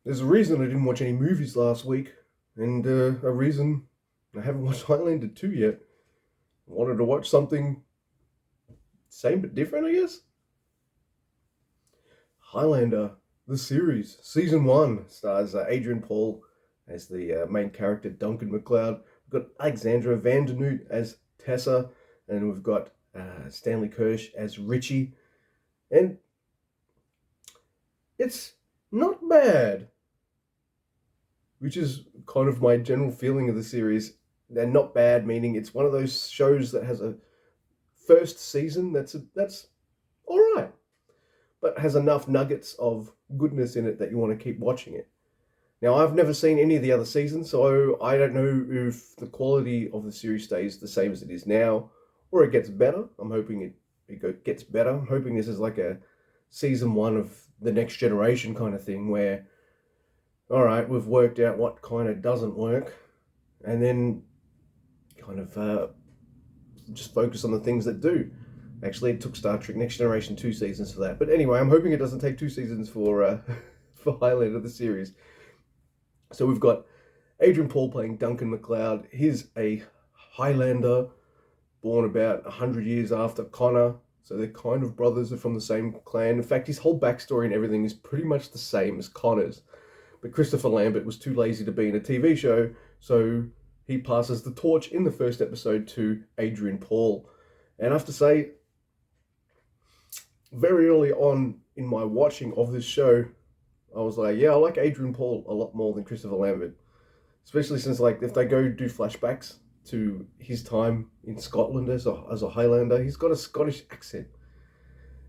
There's a reason I didn't watch any movies last week, and a reason I haven't watched Highlander 2 yet. I wanted to watch something same but different, I guess. Highlander, the series, season 1, stars Adrian Paul as the main character, Duncan MacLeod. We've got Alexandra Vandernoot as Tessa, and we've got Stanley Kirsch as Richie. And it's not bad, which is kind of my general feeling of the series. They're not bad, meaning it's one of those shows that has a first season that's all right, but has enough nuggets of goodness in it that you want to keep watching it. Now, I've never seen any of the other seasons, so I don't know if the quality of the series stays the same as it is now, or it gets better. I'm hoping it gets better. I'm hoping this is like a season 1 of the next generation kind of thing where, all right, we've worked out what kind of doesn't work, and then kind of just focus on the things that do. Actually, it took Star Trek Next Generation 2 seasons for that. But anyway, I'm hoping it doesn't take 2 seasons for for Highlander the series. So we've got Adrian Paul playing Duncan MacLeod. He's a Highlander born about 100 years after Connor. So they're kind of brothers, are from the same clan. In fact, his whole backstory and everything is pretty much the same as Connor's. But Christopher Lambert was too lazy to be in a TV show, so he passes the torch in the first episode to Adrian Paul. And I have to say, very early on in my watching of this show, I was like, yeah, I like Adrian Paul a lot more than Christopher Lambert. Especially since, like, if they go do flashbacks to his time in Scotland as a Highlander, he's got a Scottish accent.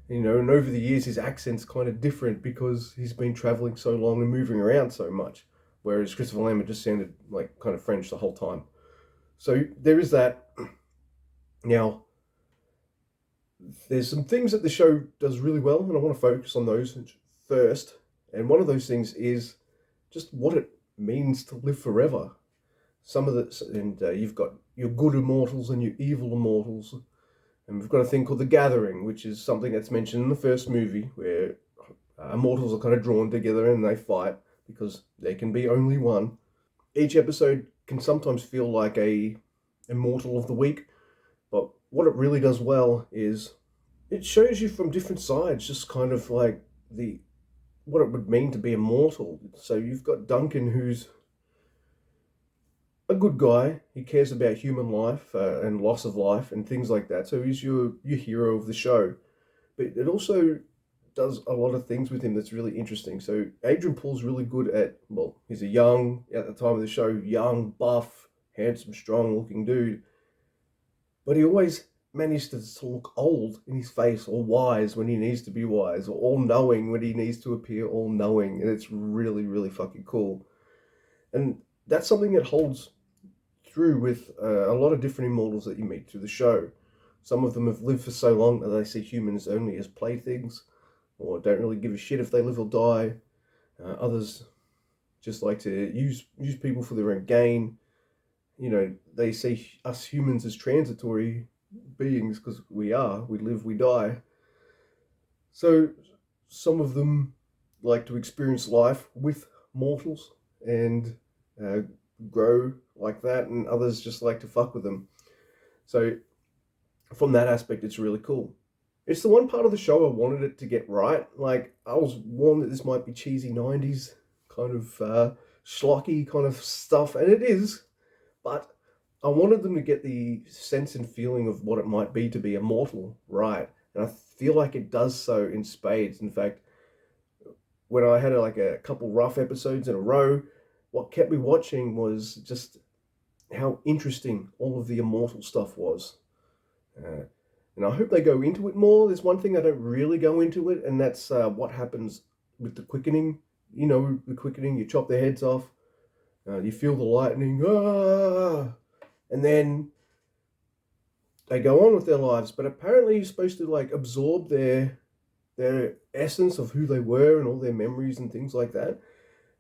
You know, and over the years, his accent's kind of different because he's been traveling so long and moving around so much. Whereas Christopher Lambert just sounded like kind of French the whole time. So there is that. Now, there's some things that the show does really well, and I want to focus on those first. And one of those things is just what it means to live forever. Some of the, and you've got your good immortals and your evil immortals. And we've got a thing called The Gathering, which is something that's mentioned in the first movie, where immortals are kind of drawn together and they fight because there can be only one. Each episode can sometimes feel like a immortal of the week, but what it really does well is it shows you from different sides, just kind of like the what it would mean to be immortal. So you've got Duncan, who's a good guy. He cares about human life and loss of life and things like that. So he's your hero of the show. But it also does a lot of things with him that's really interesting. So Adrian Paul's really good at, well, he's a young, at the time of the show, young, buff, handsome, strong looking dude. But he always managed to look old in his face, or wise when he needs to be wise, or all knowing when he needs to appear all knowing. And it's really, really fucking cool. And that's something that holds through with a lot of different immortals that you meet through the show. Some of them have lived for so long that they see humans only as playthings, or don't really give a shit if they live or die. Others just like to use people for their own gain. You know, they see us humans as transitory beings because we live, we die. So some of them like to experience life with mortals and uh, grow like that, and others just like to fuck with them. So from that aspect, it's really cool. It's the one part of the show I wanted it to get right. Like, I was warned that this might be cheesy 90s kind of schlocky kind of stuff, and it is, but I wanted them to get the sense and feeling of what it might be to be immortal right. And I feel like it does so in spades. In fact, when I had like a couple rough episodes in a row, what kept me watching was just how interesting all of the immortal stuff was. Uh, and I hope they go into it more. There's one thing I don't really go into it, and that's what happens with the quickening. You know, the quickening, you chop their heads off, you feel the lightning, and then they go on with their lives. But apparently you're supposed to like absorb their essence of who they were and all their memories and things like that.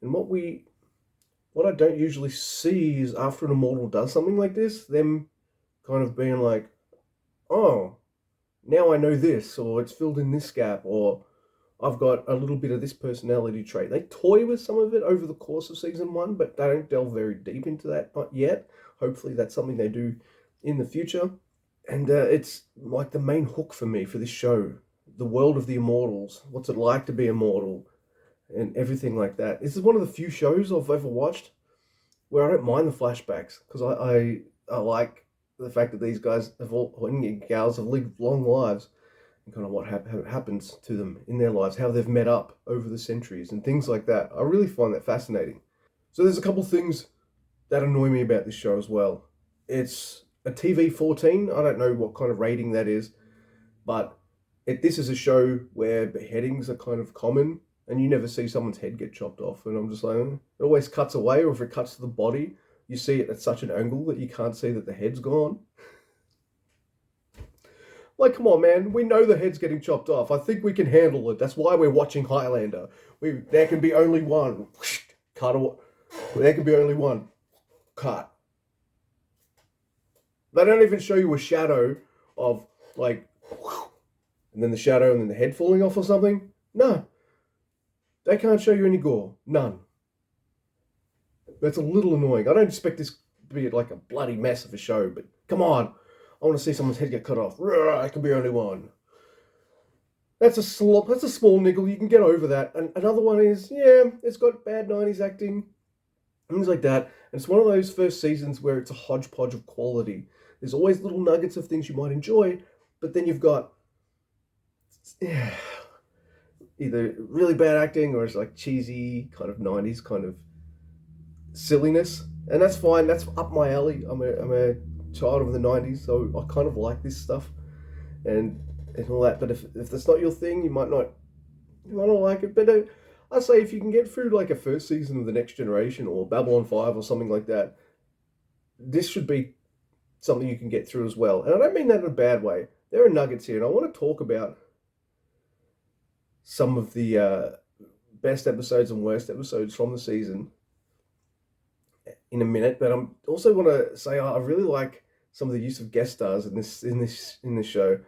And what I don't usually see is after an immortal does something like this, them kind of being like, oh, now I know this, or it's filled in this gap, or I've got a little bit of this personality trait. They toy with some of it over the course of season one, but they don't delve very deep into that yet. Hopefully, that's something they do in the future. And it's like the main hook for me for this show, the world of the immortals. What's it like to be immortal, and everything like that. This is one of the few shows I've ever watched where I don't mind the flashbacks because I like the fact that these guys have all and gals have lived long lives and kind of what happens to them in their lives, how they've met up over the centuries and things like that. I really find that fascinating. So there's a couple things that annoy me about this show as well. It's a TV 14. I don't know what kind of rating that is, but this is a show where beheadings are kind of common and you never see someone's head get chopped off. And I'm just like, it always cuts away, or if it cuts to the body, you see it at such an angle that you can't see that the head's gone. Like, come on, man. We know the head's getting chopped off. I think we can handle it. That's why we're watching Highlander. There can be only one. Cut away. There can be only one. Cut. They don't even show you a shadow of, like, and then the shadow and then the head falling off or something. No. They can't show you any gore. None. That's a little annoying. I don't expect this to be like a bloody mess of a show, but come on. I want to see someone's head get cut off. It can be only one. That's a small niggle. You can get over that. And another one is, yeah, it's got bad 90s acting, things like that. And it's one of those first seasons where it's a hodgepodge of quality. There's always little nuggets of things you might enjoy, but then you've got either really bad acting or it's like cheesy kind of 90s kind of silliness. And that's fine. That's up my alley. I'm a child of the 90s, so I kind of like this stuff and all that. But if that's not your thing, you might not like it. But I say if you can get through like a first season of The Next Generation or Babylon 5 or something like that, this should be something you can get through as well. And I don't mean that in a bad way. There are nuggets here, and I want to talk about some of the best episodes and worst episodes from the season in a minute. But I'm also want to say I really like some of the use of guest stars in this show,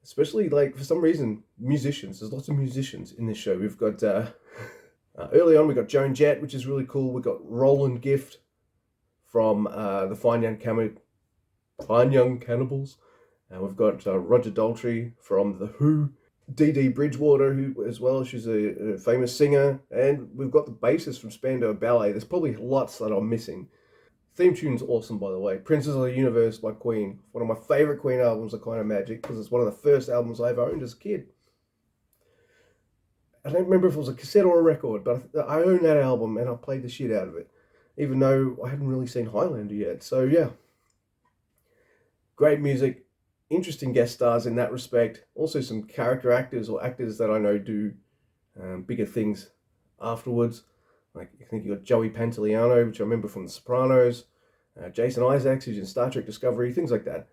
especially like for some reason musicians. There's lots of musicians in this show. We've got early on we got Joan Jett, which is really cool. We got Roland Gift from the Fine Young Cannibals. We've got Roger Daltrey from The Who, Dee Dee Bridgewater, who as well, she's a famous singer, and we've got the bassist from Spandau Ballet. There's probably lots that I'm missing. Theme tune's awesome, by the way. Princess of the Universe by Queen. One of my favourite Queen albums, A Kind of Magic, because it's one of the first albums I ever owned as a kid. I don't remember if it was a cassette or a record, but I own that album and I played the shit out of it, even though I hadn't really seen Highlander yet. So yeah, great music, interesting guest stars in that respect. Also some character actors or actors that I know do bigger things afterwards. Like I think you got Joey Pantoliano, which I remember from The Sopranos, Jason Isaacs, who's in Star Trek Discovery, things like that.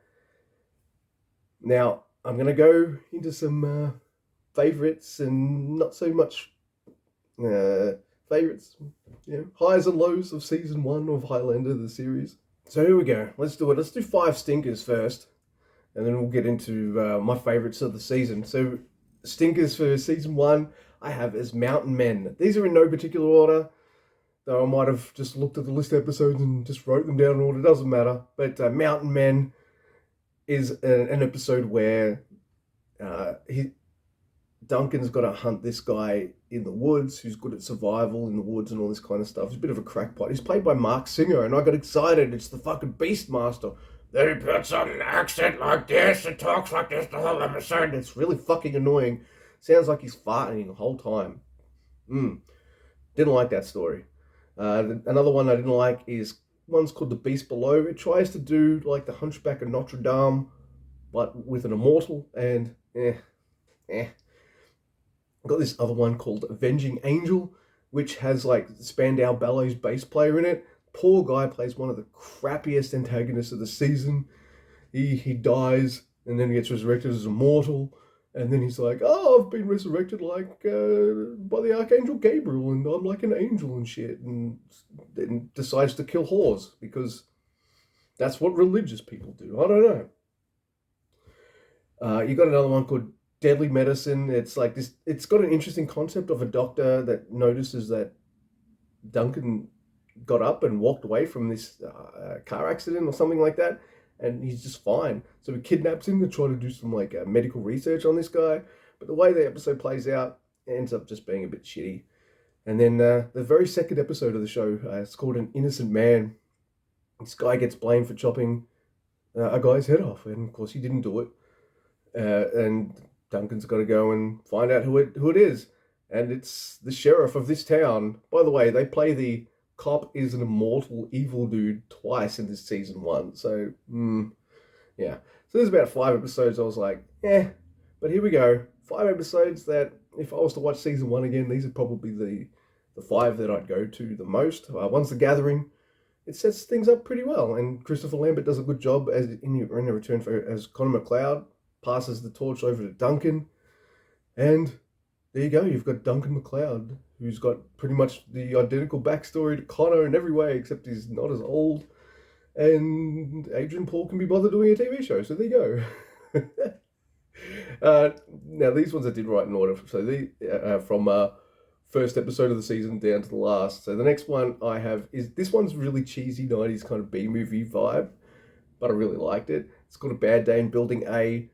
Now I'm going to go into some favorites and not so much favorites, highs and lows of season 1 of Highlander, the series. So here we go. Let's do it. Let's do 5 stinkers first, and then we'll get into my favorites of the season. So stinkers for season 1 I have as Mountain Men. These are in no particular order, though I might have just looked at the list of episodes and just wrote them down in order. It doesn't matter. But Mountain Men is an episode where Duncan's got to hunt this guy in the woods who's good at survival in the woods and all this kind of stuff. He's a bit of a crackpot. He's played by Mark Singer, and I got excited. It's the fucking Beastmaster. Then he puts on an accent like this and talks like this the whole episode. It's really fucking annoying. Sounds like he's farting the whole time. Didn't like that story. Another one I didn't like is one's called The Beast Below. It tries to do like the Hunchback of Notre Dame, but with an immortal, and Got this other one called Avenging Angel, which has like Spandau Ballet's bass player in it. Poor guy plays one of the crappiest antagonists of the season. He dies and then he gets resurrected as immortal. And then he's like, oh, I've been resurrected like by the Archangel Gabriel, and I'm like an angel and shit. And then decides to kill whores because that's what religious people do. I don't know. You got another one called deadly medicine. It's like this. It's got an interesting concept of a doctor that notices that Duncan got up and walked away from this car accident or something like that, and he's just fine. So he kidnaps him to try to do some like medical research on this guy. But the way the episode plays out, it ends up just being a bit shitty. And then the very second episode of the show, it's called An Innocent Man. This guy gets blamed for chopping a guy's head off, and of course he didn't do it. And Duncan's got to go and find out who it is. And it's the sheriff of this town. By the way, they play the cop is an immortal evil dude twice in this season one. So, yeah. So there's about 5 episodes. I was like, but here we go. 5 episodes that if I was to watch season one again, these are probably the 5 that I'd go to the most. One's The Gathering. It sets things up pretty well, and Christopher Lambert does a good job in a return as Connor McLeod, passes the torch over to Duncan, and there you go. You've got Duncan McLeod, who's got pretty much the identical backstory to Connor in every way, except he's not as old, and Adrian Paul can be bothered doing a TV show, so there you go. Now, these ones I did write in order, so from first episode of the season down to the last. So the next one I have is, this one's really cheesy 90s kind of B-movie vibe, but I really liked it. It's called A Bad Day in Building A.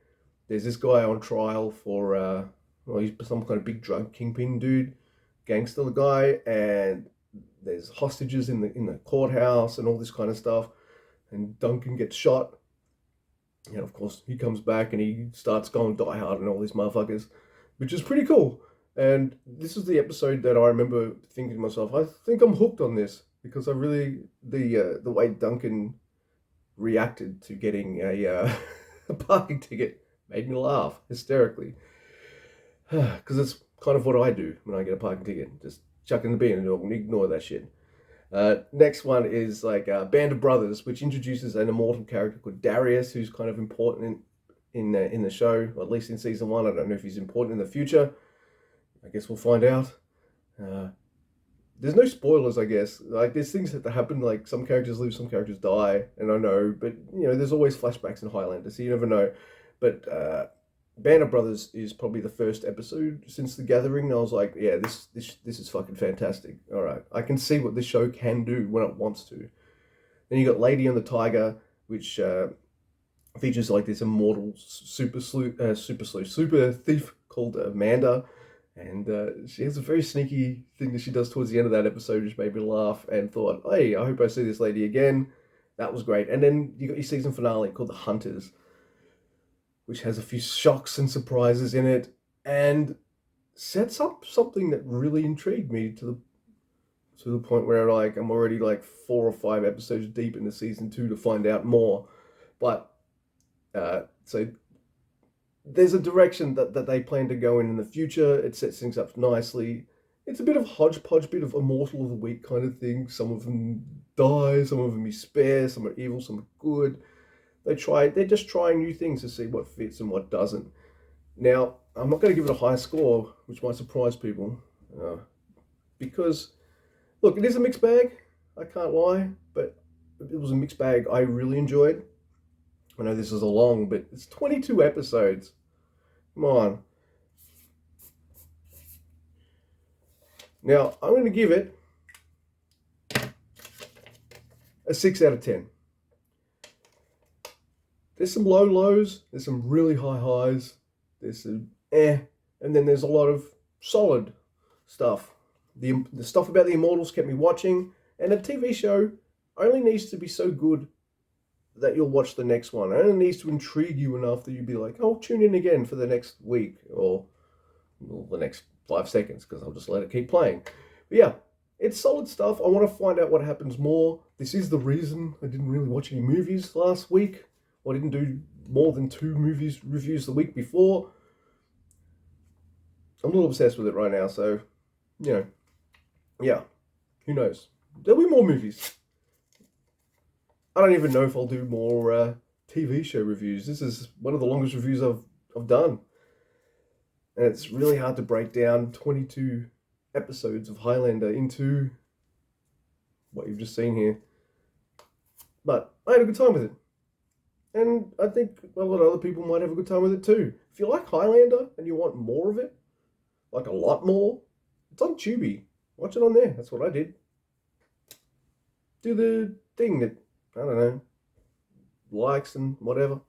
There's this guy on trial for, he's some kind of big drug kingpin dude, gangster guy, and there's hostages in the courthouse and all this kind of stuff. And Duncan gets shot. And of course, he comes back and he starts going Die Hard and all these motherfuckers, which is pretty cool. And this is the episode that I remember thinking to myself, I think I'm hooked on this, because I really, the way Duncan reacted to getting a parking ticket made me laugh hysterically. Because it's kind of what I do when I get a parking ticket. Just chuck it in the bin and ignore that shit. Next one is like Band of Brothers, which introduces an immortal character called Darius, who's kind of important in the show, or at least in season one. I don't know if he's important in the future. I guess we'll find out. There's no spoilers, I guess. Like, there's things that happen, like some characters live, some characters die, and I know, but there's always flashbacks in Highlander, so you never know. But Band of Brothers is probably the first episode since The Gathering. I was like, yeah, this is fucking fantastic. All right, I can see what this show can do when it wants to. Then you got Lady and the Tiger, which features like this immortal super thief called Amanda. And she has a very sneaky thing that she does towards the end of that episode, which made me laugh, and thought, hey, I hope I see this lady again. That was great. And then you got your season finale called The Hunters, which has a few shocks and surprises in it, and sets up something that really intrigued me to the point where I'm already like 4 or 5 episodes deep into season 2 to find out more. But so there's a direction that they plan to go in the future. It sets things up nicely. It's a bit of hodgepodge, bit of Immortal of the Week kind of thing. Some of them die, some of them you spare, some are evil, some are good. They're just trying new things to see what fits and what doesn't. Now, I'm not going to give it a high score, which might surprise people, because, look, it is a mixed bag. I can't lie, but it was a mixed bag I really enjoyed. I know this is a long, but it's 22 episodes. Come on. Now, I'm going to give it a 6 out of 10. There's some low lows, there's some really high highs, there's some and then there's a lot of solid stuff. The stuff about the Immortals kept me watching, and a TV show only needs to be so good that you'll watch the next one. It only needs to intrigue you enough that you'll be like, oh, tune in again for the next week, or the next 5 seconds, because I'll just let it keep playing. But yeah, it's solid stuff. I want to find out what happens more. This is the reason I didn't really watch any movies last week. I didn't do more than 2 movies reviews the week before. I'm a little obsessed with it right now, so, yeah, who knows? There'll be more movies. I don't even know if I'll do more TV show reviews. This is one of the longest reviews I've done. And it's really hard to break down 22 episodes of Highlander into what you've just seen here. But I had a good time with it. And I think a lot of other people might have a good time with it too. If you like Highlander and you want more of it, like a lot more, it's on Tubi. Watch it on there. That's what I did. Do the thing that, I don't know, likes and whatever.